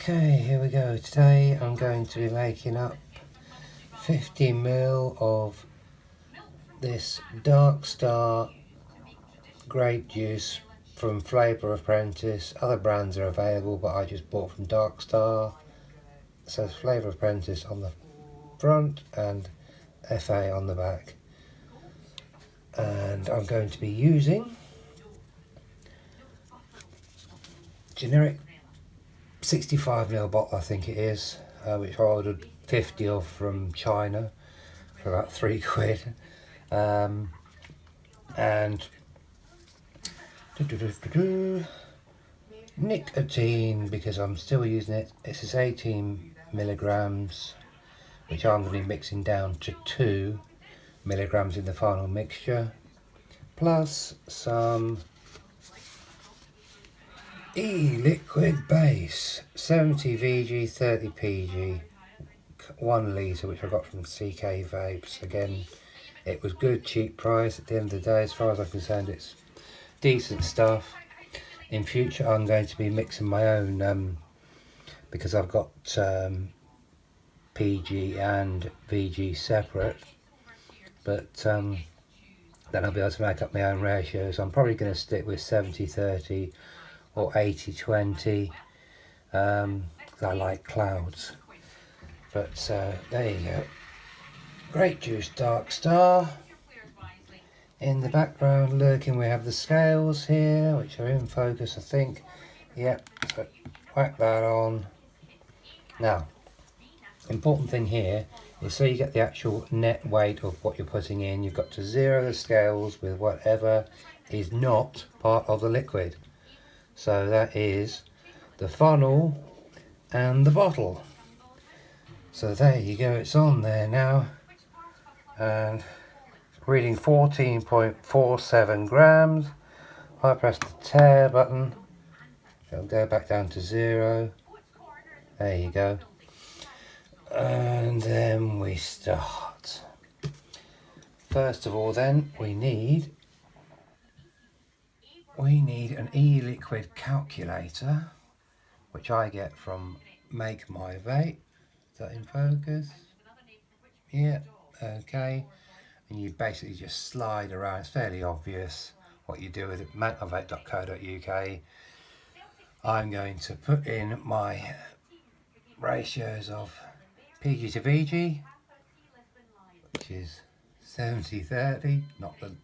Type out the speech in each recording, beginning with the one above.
Okay, here we go. Today I'm going to be making up 50 ml of this Dark Star grape juice from Flavour Apprentice. Other brands are available, but I just bought from Dark Star. It says Flavour Apprentice on the front and FA on the back. And I'm going to be using generic 65 ml bottle, I think it is, which I ordered 50 of from China for about £3. And nicotine, because I'm still using it. This is 18 milligrams, which I'm going to be mixing down to 2 milligrams in the final mixture, plus some e-liquid base, 70 VG, 30 PG, 1 litre, which I got from CK Vapes. Again, it was good, cheap price. At the end of the day, as far as I'm concerned, it's decent stuff. In future, I'm going to be mixing my own, because I've got PG and VG separate, but then I'll be able to make up my own ratios. I'm probably going to stick with 70-30 or 80-20, because I like clouds. But there you go. Grape juice, Dark Star. In the background lurking, we have the scales here, which are in focus, I think. Yep, so whack that on. Now, important thing here is, so you get the actual net weight of what you're putting in, you've got to zero the scales with whatever is not part of the liquid. So that is the funnel and the bottle. So there you go, it's on there now. And reading 14.47 grams. I press the tear button, it'll go back down to 0. There you go. And then we start. First of all, then we need an e-liquid calculator, which I get from Make My Vape. Is that in focus? Yeah, okay. And you basically just slide around. It's fairly obvious what you do with it. makemyvape.co.uk. I'm going to put in my ratios of PG to VG, which is 70-30, not the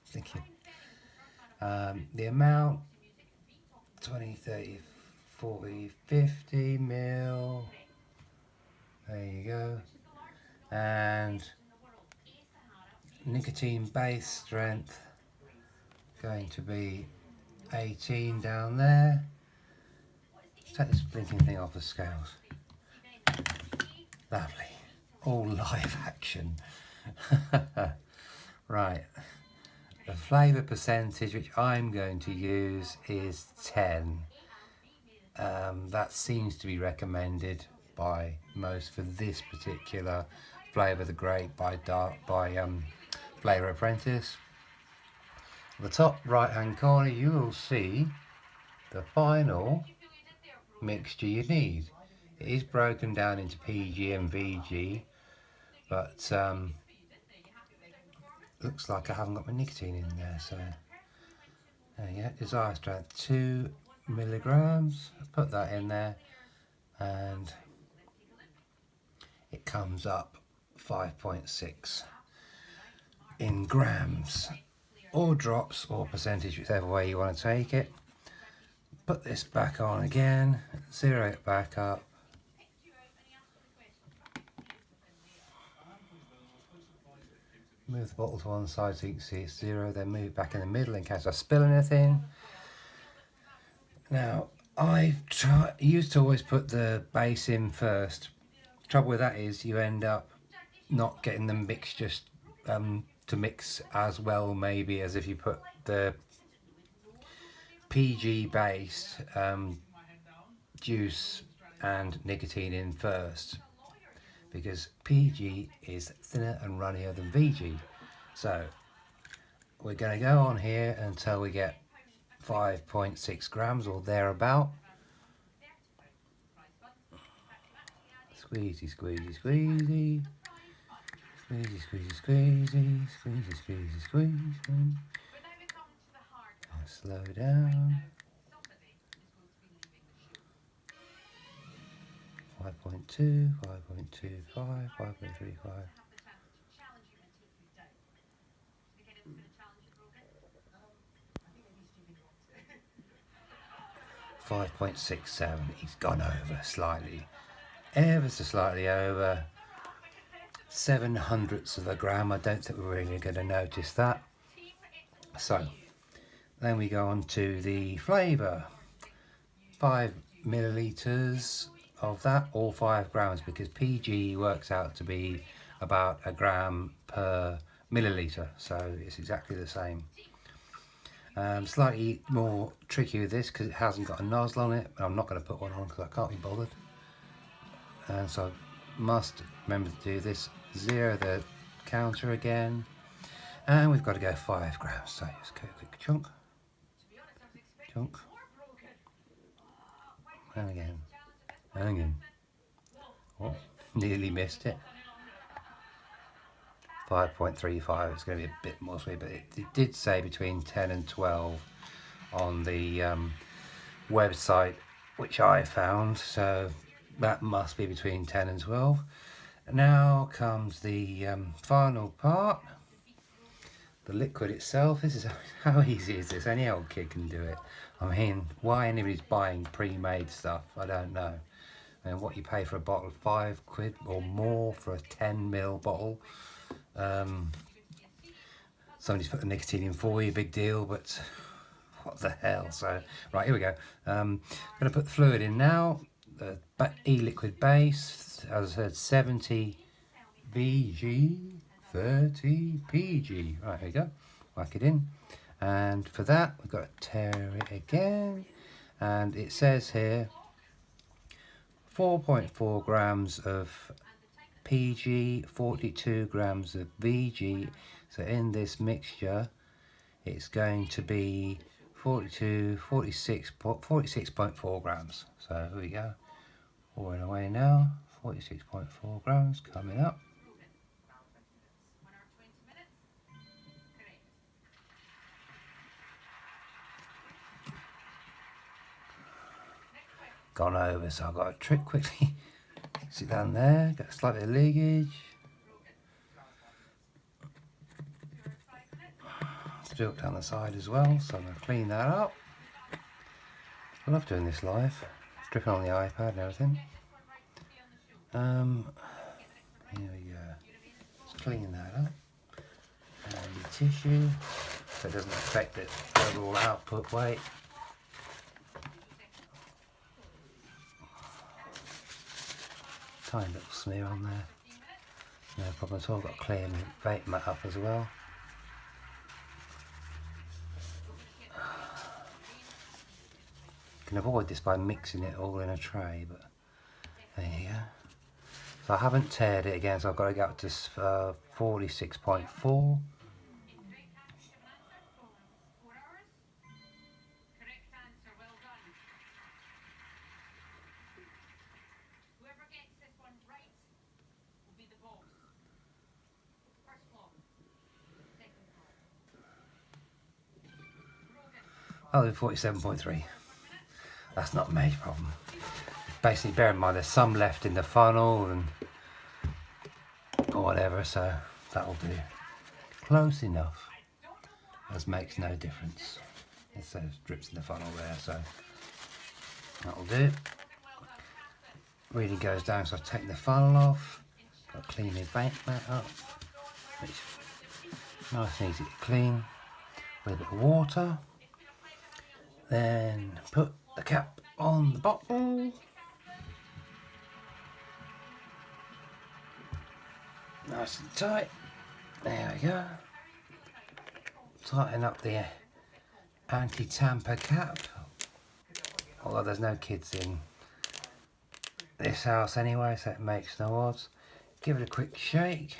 thinking. The amount 20, 30, 40, 50 mil. There you go. And nicotine base strength going to be 18 down there. Let's take this blinking thing off the scales. Lovely. All live action. Right. The flavour percentage which I'm going to use is 10. That seems to be recommended by most for this particular flavour, the Grape by Flavour Apprentice. At the top right hand corner you will see the final mixture you need. It is broken down into PG and VG, but looks like I haven't got my nicotine in there, so there you go. Desired strength 2 milligrams. Put that in there and it comes up 5.6 in grams, or drops, or percentage, whichever way you want to take it. Put this back on again, zero it back up. Move the bottle to one side so you can see it's 0, then move it back in the middle in case I spill anything. Now, I used to always put the base in first. Trouble with that is you end up not getting the mixture to mix as well, maybe, as if you put the PG based juice and nicotine in first, because PG is thinner and runnier than VG. So we're going to go on here until we get 5.6 grams or thereabout. Squeezy, squeezy, squeezy. Squeezy, squeezy, squeezy. Squeezy, squeezy, squeezy. And slow down. 5.2, 5.25, 5.35. 5.67. He's gone over slightly, ever so slightly over. 7/100ths of a gram. I don't think we're really going to notice that. So then we go on to the flavour. 5 millilitres of that, or 5 grams, because PG works out to be about a gram per milliliter, so it's exactly the same. Slightly more tricky with this because it hasn't got a nozzle on it, but I'm not going to put one on because I can't be bothered. And so I must remember to do this. Zero the counter again, and we've got to go 5 grams. So just go a quick chunk, and again, and again. Oh, nearly missed it. 5.35. It's going to be a bit more sweet, but it did say between 10 and 12 on the website, which I found, so that must be between 10 and 12. Now comes the final part, the liquid itself. This is how easy is this? Any old kid can do it. I mean, why anybody's buying pre-made stuff, I don't know. And what you pay for a bottle, £5 or more for a 10ml bottle. Somebody's put the nicotine in for you, big deal, but what the hell. So right, here we go. I'm going to put the fluid in now. The e-liquid base, as I said, 70 VG, 30 PG. Right, here we go. Whack it in, and for that we've got to tear it again, and it says here 4.4 grams of PG, 42 grams of VG. So in this mixture it's going to be 46.4 grams. So here we go, pouring away now. 46.4 grams coming up. Gone over, so I've got a trick quickly. Sit down there, got a slight bit of leakage. Spilt down the side as well, so I'm going to clean that up. I love doing this live, dripping on the iPad and everything. Here we go. Let's clean that up. And the tissue, so it doesn't affect the overall output weight. Tiny little smear on there. No problem at all. Got to clear my vape mat up as well. You can avoid this by mixing it all in a tray, but there you go. So I haven't tared it again, so I've got to go up to 46.4. Oh, 47.3. That's not a major problem. Basically, bear in mind there's some left in the funnel and or whatever, so that'll do. Close enough, as makes no difference. It says drips in the funnel there, so that'll do. Really goes down, so I've taken the funnel off. Got to clean my vape mat up. It's nice and easy to clean with a bit of water. Then put the cap on the bottle. Nice and tight. There we go. Tighten up the anti-tamper cap. Although there's no kids in this house anyway, so it makes no odds. Give it a quick shake.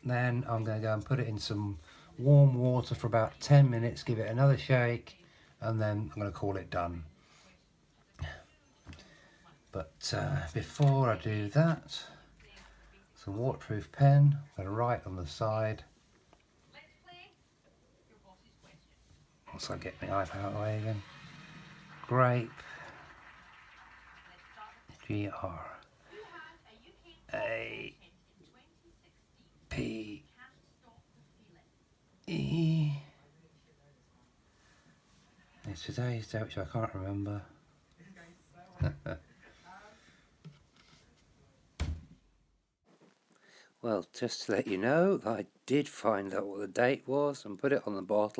Then I'm going to go and put it in some warm water for about 10 minutes, give it another shake, and then I'm going to call it done. But before I do that, some waterproof pen, I'm going to write on the side. Once I get my iPad out of the way again. Grape, Grape. It's today's date, which I can't remember. Well, just to let you know, I did find out what the date was and put it on the bottle.